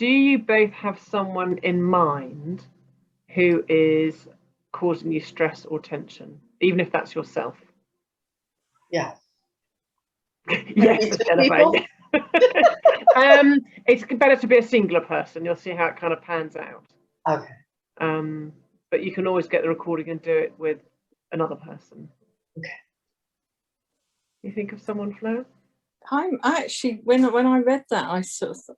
do you both have someone in mind who is causing you stress or tension, even if that's yourself? Yeah. Yes, Jennifer. It's better to be a singular person. You'll see how it kind of pans out. Okay. But you can always get the recording and do it with another person. Okay. You think of someone, Flo? I'm actually, when I read that, I sort of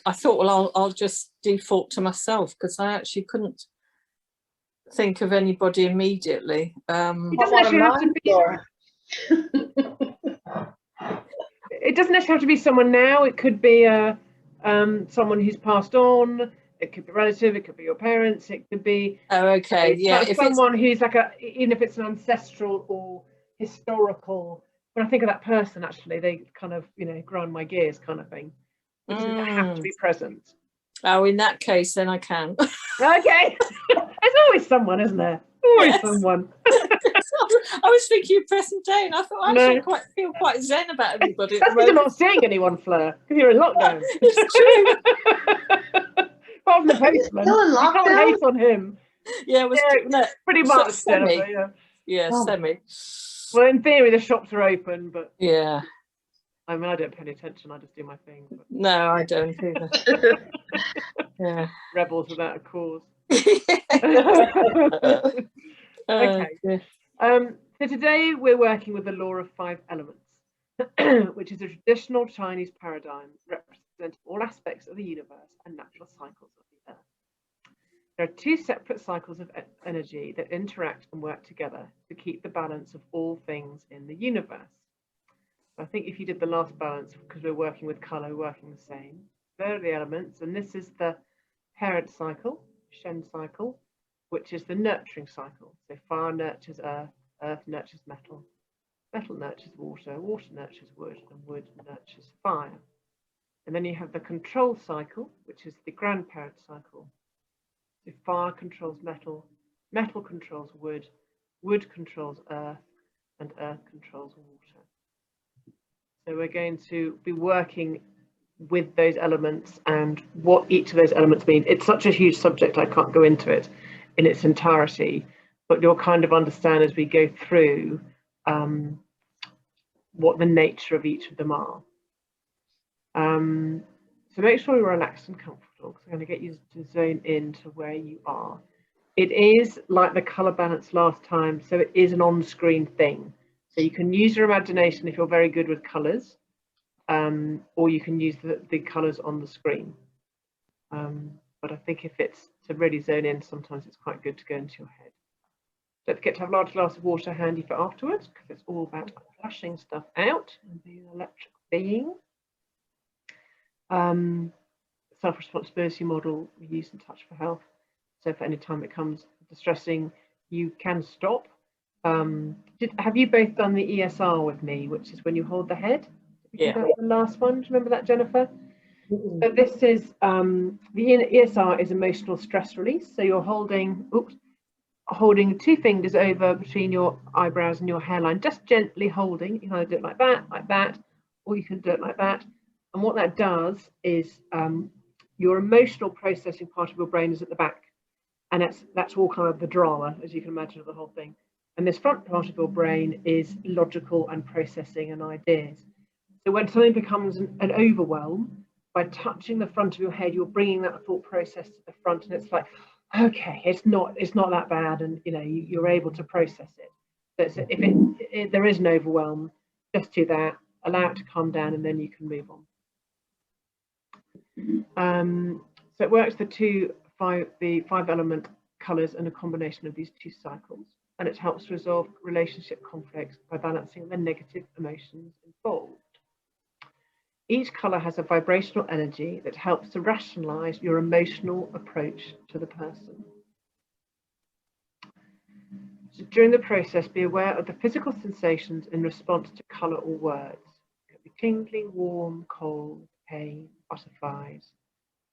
I thought, well, I'll just default to myself, because I actually couldn't think of anybody immediately. It doesn't actually have to be. It doesn't actually have to be someone now. It could be someone who's passed on. It could be a relative. It could be your parents. It could be if someone who's like even if it's an ancestral or historical. When I think of that person, actually, they kind of grind my gears, kind of thing. It doesn't have to be present. Oh, in that case, then I can. Okay, there's always someone, isn't there? Always someone. I was thinking of present day, and I thought I feel quite zen about everybody. That's because you're not seeing anyone, Fleur, because you're in lockdown. It's true. Apart from the postman, you can't hate on him. Yeah, pretty much. Semi. Semi. Well, in theory, the shops are open, but yeah. I mean, I don't pay any attention. I just do my thing. But... No, I don't either. Yeah. Rebels without a cause. Okay. So today we're working with the law of 5 elements, which is a traditional Chinese paradigm representing all aspects of the universe and natural cycles of the earth. There are 2 separate cycles of energy that interact and work together to keep the balance of all things in the universe. I think if you did the last balance, because we're working with colour, working the same. There are the elements, and this is the parent cycle, Shen cycle, which is the nurturing cycle. So fire nurtures earth, earth nurtures metal, metal nurtures water, water nurtures wood, and wood nurtures fire. And then you have the control cycle, which is the grandparent cycle. So fire controls metal, metal controls wood, wood controls earth, and earth controls water. So we're going to be working with those elements and what each of those elements mean. It's such a huge subject, I can't go into it in its entirety, but you'll kind of understand as we go through what the nature of each of them are. So make sure you're relaxed and comfortable, because I'm going to get you to zone into where you are. It is like the colour balance last time, so it is an on-screen thing. So you can use your imagination if you're very good with colours, or you can use the colours on the screen. But I think if it's to really zone in, sometimes it's quite good to go into your head. Don't forget to have a large glass of water handy for afterwards, because it's all about flushing stuff out and being an electric being. Self-responsibility model we use in Touch for Health. So for any time it becomes distressing, you can stop. Have you both done the ESR with me, which is when you hold the head? Yeah. The last one. Do you remember that, Jennifer? So this is the ESR is emotional stress release. So you're holding 2 fingers over between your eyebrows and your hairline, just gently holding. You can either do it like that, or you can do it like that. And what that does is your emotional processing part of your brain is at the back, and that's all kind of the drama, as you can imagine, of the whole thing. And this front part of your brain is logical and processing and ideas. So when something becomes an overwhelm, by touching the front of your head, you're bringing that thought process to the front, and it's like, okay, it's not that bad, and you're able to process it. So if there is an overwhelm, just do that, allow it to calm down, and then you can move on. So it works the 5 element colours and a combination of these 2 cycles, and it helps resolve relationship conflicts by balancing the negative emotions involved. Each colour has a vibrational energy that helps to rationalise your emotional approach to the person. So during the process, be aware of the physical sensations in response to colour or words. It could be tingling, warm, cold, pain, butterflies.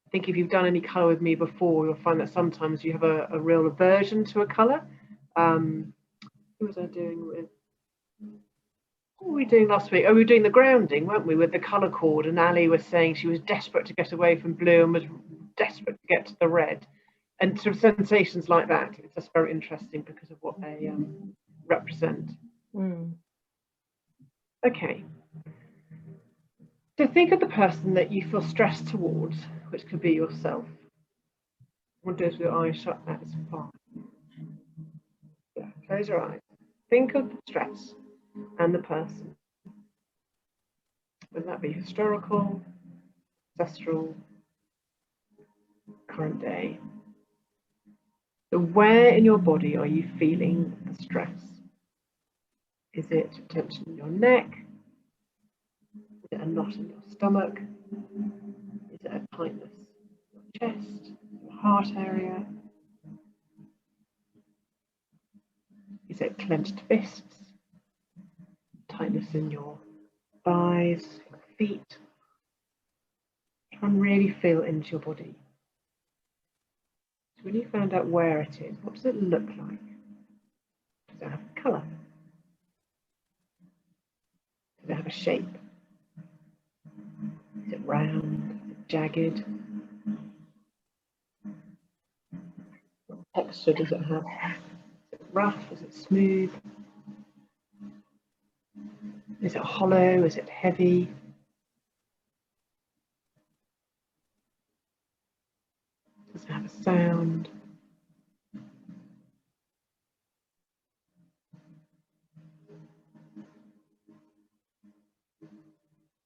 I think if you've done any colour with me before, you'll find that sometimes you have a real aversion to a colour. Who was I doing with? What were we doing last week? Oh, we were doing the grounding, weren't we, with the colour cord, and Ali was saying she was desperate to get away from blue and was desperate to get to the red. And sort of sensations like that. It's just very interesting because of what they represent. Okay. So think of the person that you feel stressed towards, which could be yourself. Want to do this with your eyes shut, that's fine. Yeah, close your eyes. Think of the stress and the person. Would that be historical, ancestral, current day? So where in your body are you feeling the stress? Is it tension in your neck? Is it a knot in your stomach? Is it a tightness in your chest, your heart area? Is it clenched fists? Tightness in your thighs, your feet? Try and really feel into your body. So when you found out where it is, what does it look like? Does it have a colour? Does it have a shape? Is it round? Is it jagged? What texture does it have? Is it rough? Is it smooth? Is it hollow? Is it heavy? Does it have a sound?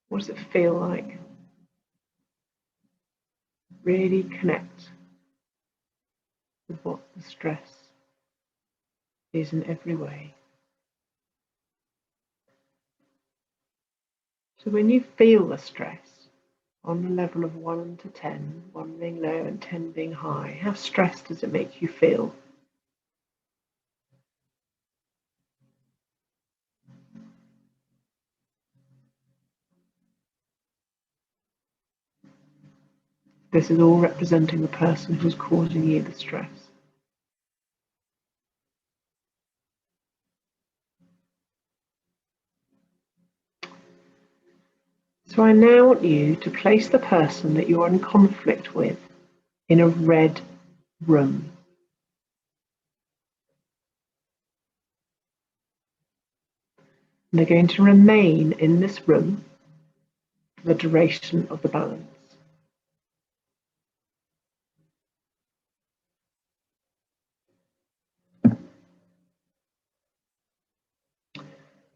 What does it feel like? Really connect with what the stress is in every way. So when you feel the stress on a level of 1 to 10, 1 being low and 10 being high, how stressed does it make you feel? This is all representing the person who's causing you the stress. So I now want you to place the person that you're in conflict with in a red room. And they're going to remain in this room for the duration of the balance.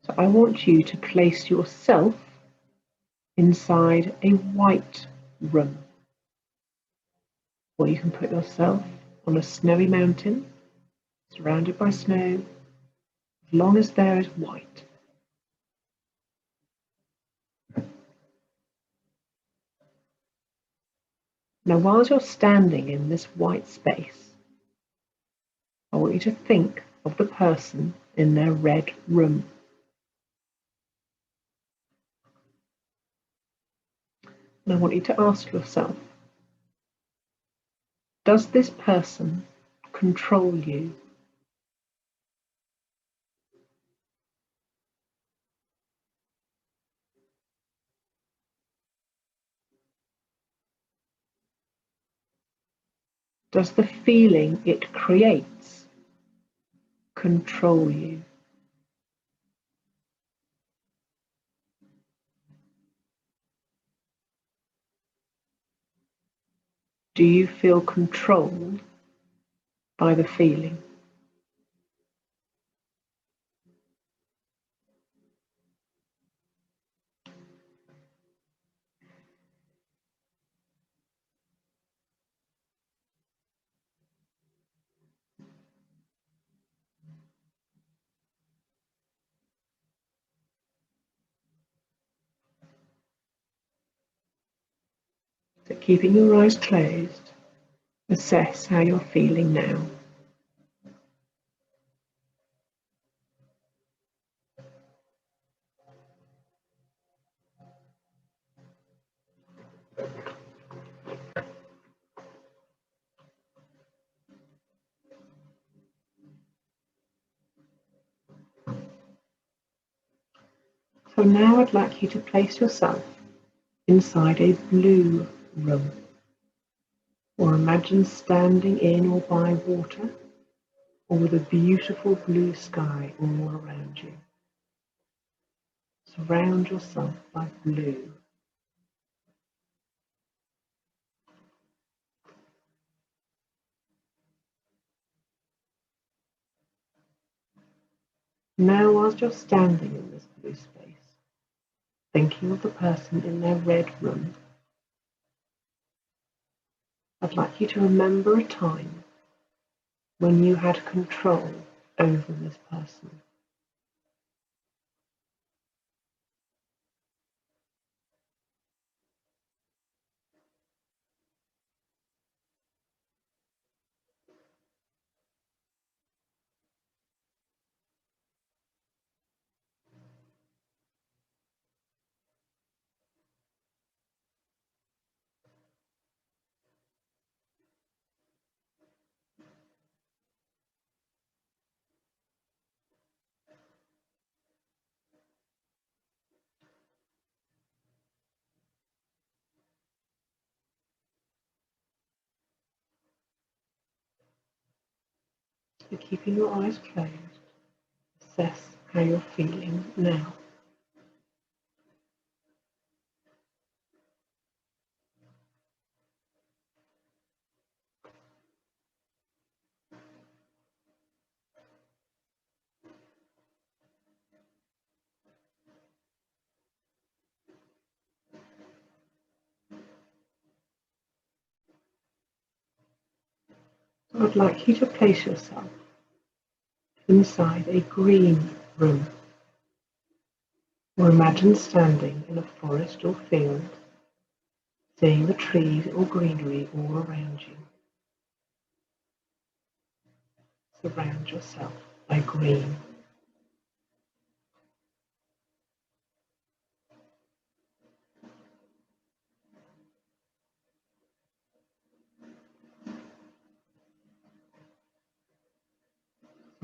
So I want you to place yourself inside a white room. Or you can put yourself on a snowy mountain, surrounded by snow, as long as there is white. Now, whilst you're standing in this white space, I want you to think of the person in their red room. And I want you to ask yourself, does this person control you? Does the feeling it creates control you? Do you feel controlled by the feeling? So keeping your eyes closed, assess how you're feeling now. So now I'd like you to place yourself inside a blue room, or imagine standing in or by water, or with a beautiful blue sky all around you. Surround yourself by blue. Now, whilst you're standing in this blue space, thinking of the person in their red room, I'd like you to remember a time when you had control over this person. So keeping your eyes closed, assess how you're feeling now. So I'd like you to place yourself inside a green room, or imagine standing in a forest or field, seeing the trees or greenery all around you. Surround yourself by green.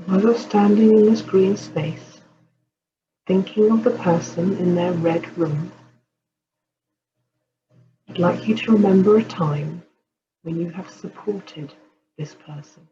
While you're standing in this green space, thinking of the person in their red room, I'd like you to remember a time when you have supported this person.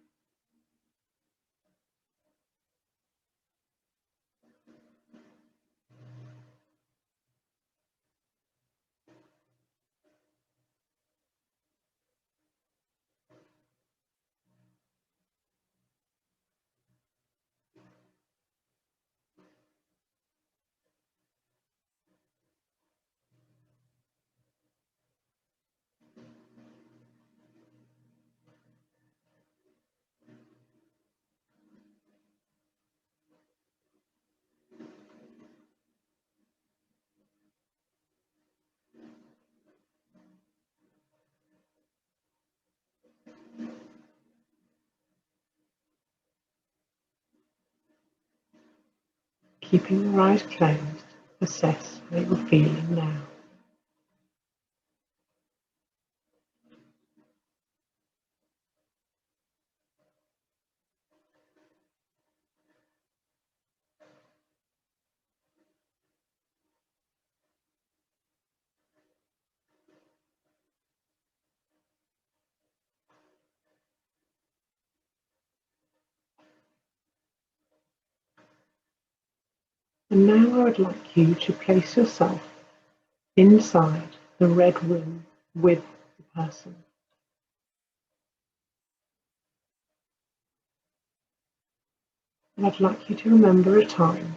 Keeping your eyes closed, assess how you're feeling now. And now I would like you to place yourself inside the red room with the person. And I'd like you to remember a time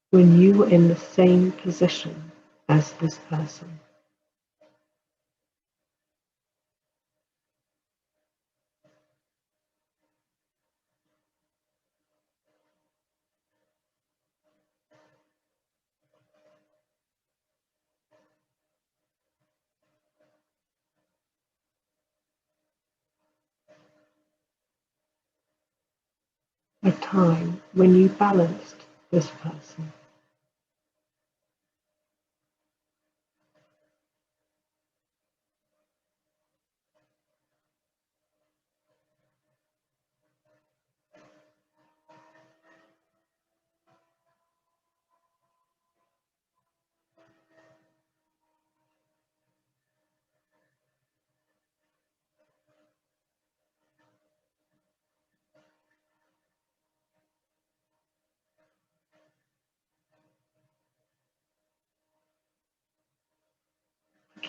when you were in the same position as this person. A time when you balanced this person.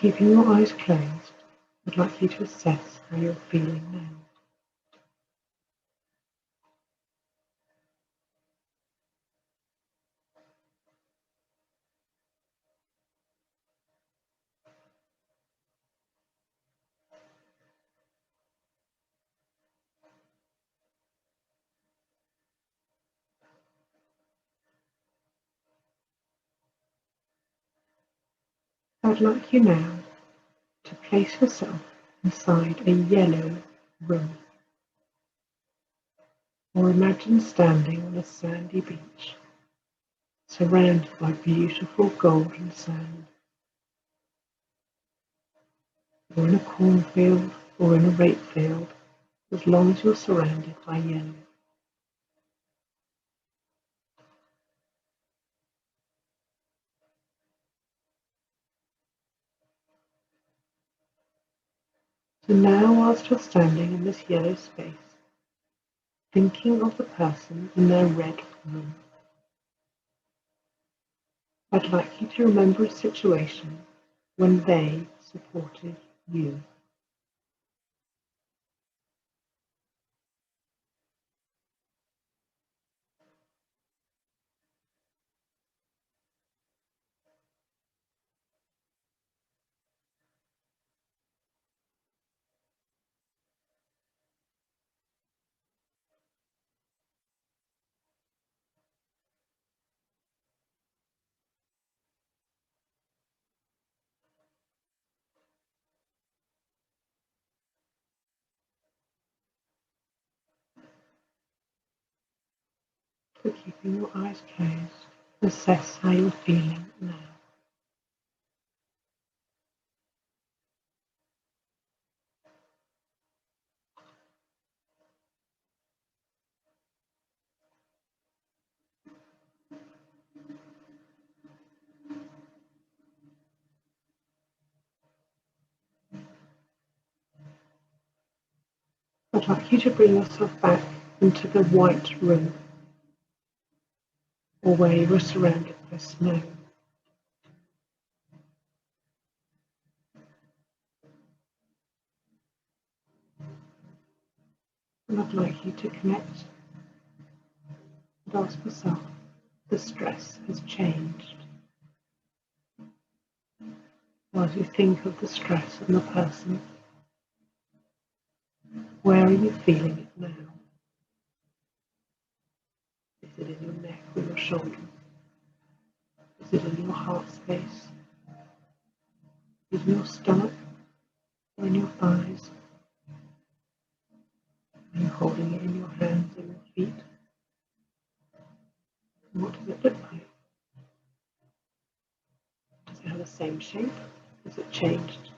Keeping your eyes closed, I'd like you to assess how you're feeling now. I'd like you now to place yourself inside a yellow room, or imagine standing on a sandy beach, surrounded by beautiful golden sand, or in a cornfield or in a rape field, as long as you're surrounded by yellow. So now, whilst you're standing in this yellow space, thinking of the person in their red room, I'd like you to remember a situation when they supported you. So keeping your eyes closed, assess how you're feeling now. I'd like you to bring yourself back into the white room, or where you were surrounded by snow. And I'd like you to connect and ask yourself, the stress has changed. Or as you think of the stress and the person, where are you feeling it now? Is it in your neck or your shoulder? Is it in your heart space? Is it in your stomach or in your thighs? Are you holding it in your hands and your feet? And what does it look like? Does it have the same shape? Has it changed?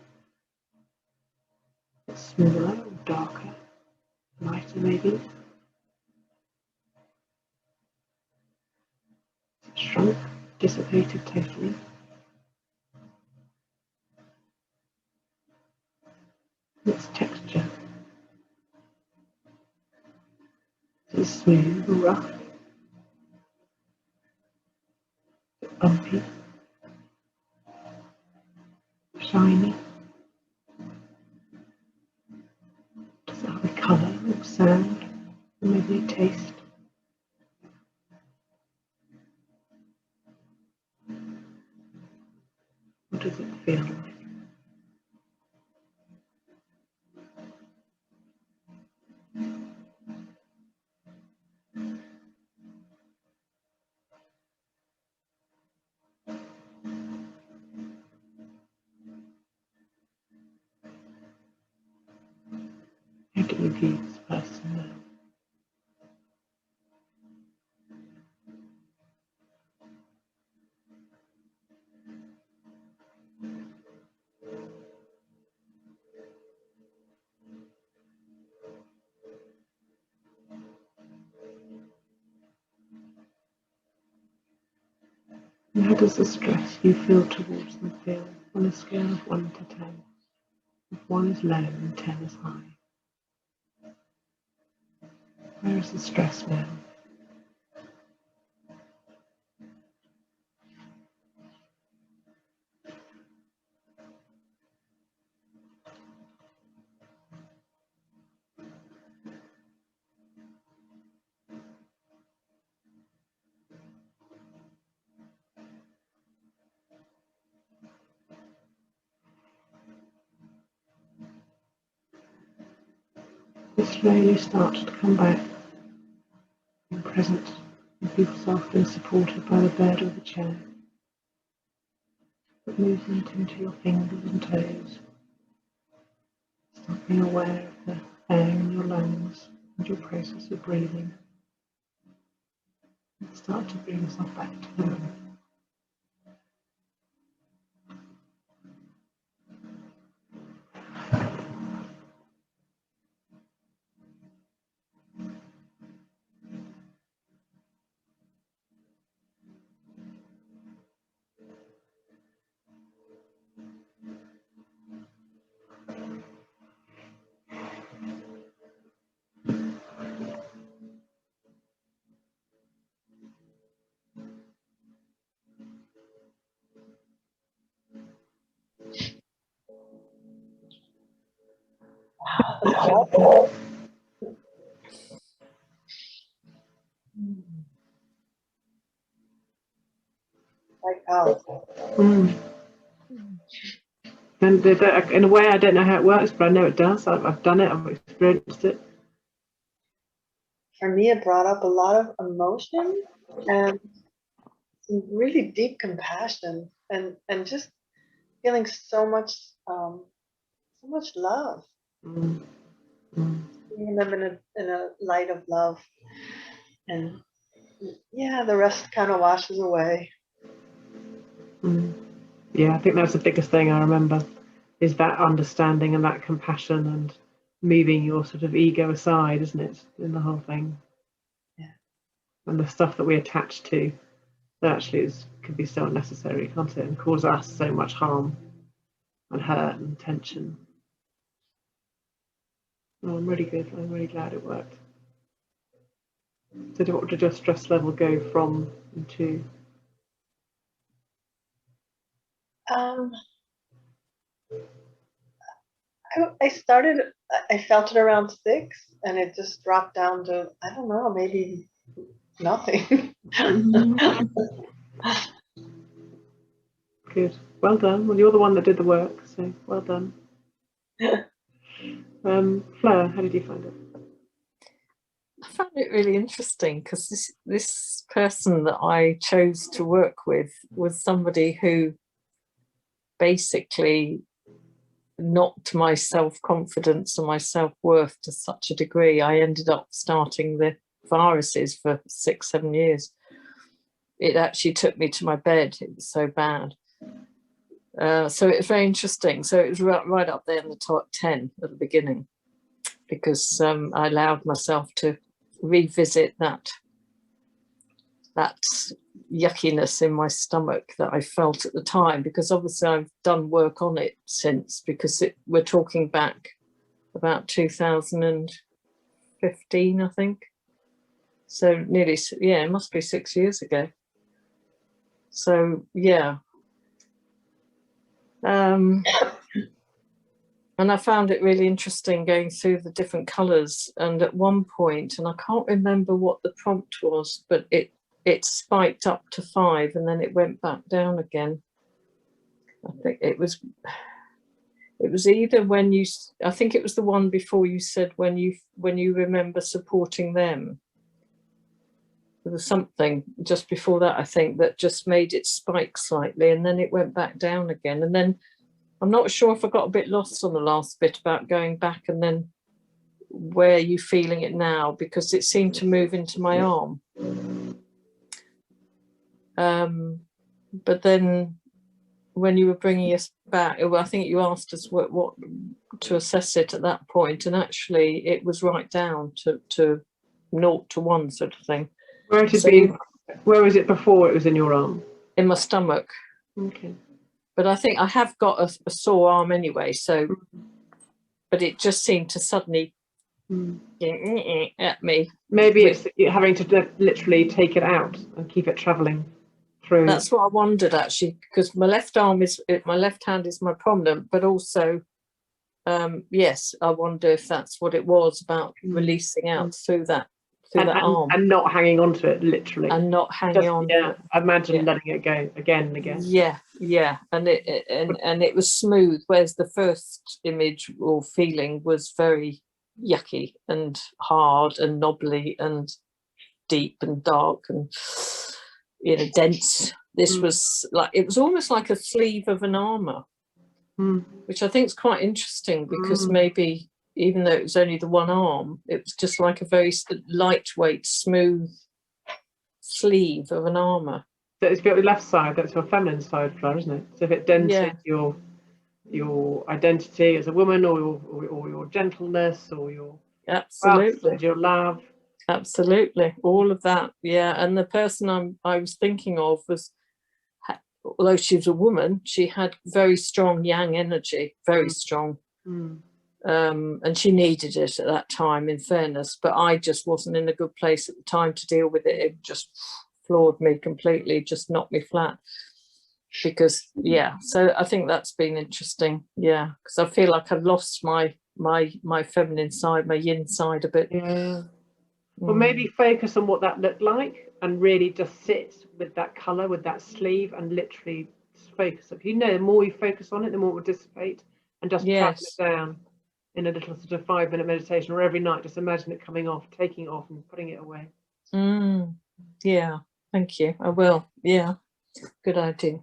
Is it smaller or darker? Lighter maybe? Is it shrunk? Dissipated totally? Its texture? Is it smooth or rough? Is it bumpy? Shiny? Does it have a colour or sound? Or maybe a taste? What does it feel like? How do you view this person now? And how does the stress you feel towards them feel on a scale of 1 to 10? If 1 is low and 10 is high. Where is the stress now? You slowly start to come back, being present, and feel yourself being supported by the bed or the chair. Put movement into your fingers and toes. Start being aware of the air in your lungs and your process of breathing. And start to bring yourself back to the room. Quite powerful. And in a way, I don't know how it works, but I know it does. I've done it. I've experienced it. For me, it brought up a lot of emotion and some really deep compassion, and just feeling so much love. Seeing them in a light of love, and yeah, the rest kind of washes away. Yeah, I think that's the biggest thing I remember, is that understanding and that compassion and moving your sort of ego aside, isn't it, in the whole thing? Yeah. And the stuff that we attach to, that actually can be so unnecessary, can't it, and cause us so much harm and hurt and tension. Oh, I'm really good. I'm really glad it worked. So what did your stress level go from and to? I felt it around 6, and it just dropped down to, I don't know, maybe nothing. Good. Well done. Well, you're the one that did the work, so well done. Fleur, how did you find it? I found it really interesting because this person that I chose to work with was somebody who basically knocked my self-confidence and my self-worth to such a degree. I ended up starting the viruses for 6-7 years. It actually took me to my bed. It was so bad. So it was very interesting. So it was right up there in the top 10 at the beginning, because I allowed myself to revisit that yuckiness in my stomach that I felt at the time, because obviously I've done work on it since, because we're talking back about 2015, I think. So nearly, yeah, it must be 6 years ago. So yeah. And I found it really interesting going through the different colours. And at one point, and I can't remember what the prompt was, but it spiked up to 5 and then it went back down again. I think it was either when you, I think it was the one before you said when you remember supporting them. There was something just before that, I think, that just made it spike slightly, and then it went back down again. And then I'm not sure if I got a bit lost on the last bit about going back and then where are you feeling it now, because it seemed to move into my arm. But then when you were bringing us back, I think you asked us what to assess it at that point, and actually it was right down to 0 to 1 sort of thing. Where was it before it was in your arm? In my stomach. Okay. But I think I have got a sore arm anyway, so, but it just seemed to suddenly at me. Maybe it's having to literally take it out and keep it travelling through. That's what I wondered, actually, because my left hand is my prominent, but also, yes, I wonder if that's what it was about, releasing out through that arm. And not hanging on to it, literally. And not hanging on to it. I imagine letting it go again and again. Yeah. And it was smooth, whereas the first image or feeling was very yucky and hard and knobbly and deep and dark and, you know, dense. This was like, it was almost like a sleeve of an armour, which I think is quite interesting, because maybe even though it was only the one arm, it was just like a very lightweight, smooth sleeve of an armour. So it's got the left side, that's your feminine side, Fleur, isn't it? So if it dented your identity as a woman, or your gentleness, or your absolutely, your love. Absolutely, all of that, yeah. And the person I was thinking of was, although she was a woman, she had very strong yang energy, very strong, and she needed it at that time, in fairness. But I just wasn't in a good place at the time to deal with it. It just floored me completely, just knocked me flat. Because so I think that's been interesting, because I feel like I've lost my feminine side, my yin side a bit. Well, maybe focus on what that looked like, and really just sit with that colour, with that sleeve, and literally focus. You know, the more you focus on it, the more it will dissipate, and just travel it down in a little sort of 5-minute meditation, or every night, just imagine it coming off, taking it off and putting it away. Yeah, thank you. I will. Yeah, good idea.